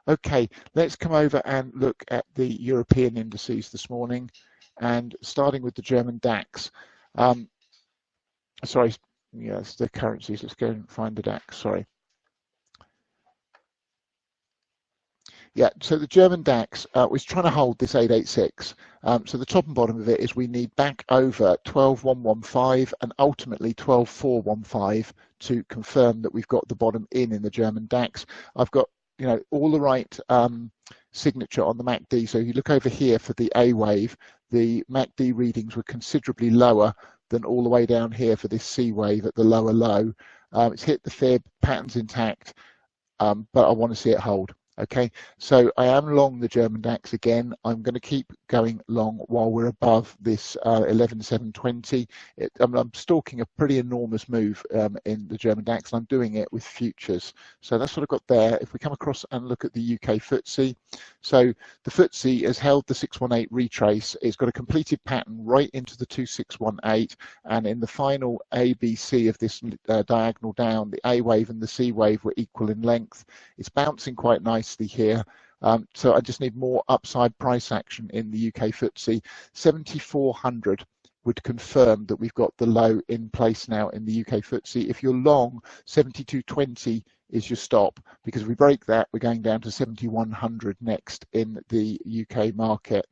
Okay, let's come over and look at the European indices this morning, and starting with the German DAX. Sorry, yes, the currencies. Let's go and find the DAX. Sorry. Yeah, so the German DAX was trying to hold this 886. So the top and bottom of it is we need back over 12,115 and ultimately 12,415 to confirm that we've got the bottom in the German DAX. I've got, you know, all the right signature on the MACD. So you look over here for the A wave, the MACD readings were considerably lower than all the way down here for this C wave at the lower low. It's hit the fib, pattern's intact, but I want to see it hold. Okay, so I am long the German DAX again. I'm going to keep going long while we're above this 11,720. I'm stalking a pretty enormous move in the German DAX, and I'm doing it with futures. So that's what I've got there. If we come across and look at the UK FTSE, so the FTSE has held the 618 retrace. It's got a completed pattern right into the 2618, and in the final ABC of this diagonal down, the A wave and the C wave were equal in length. It's bouncing quite nicely here, so I just need more upside price action in the UK FTSE. 7,400 would confirm that we've got the low in place now in the UK FTSE. If you're long, 72.20 is your stop, because if we break that, we're going down to 7,100 next in the UK market.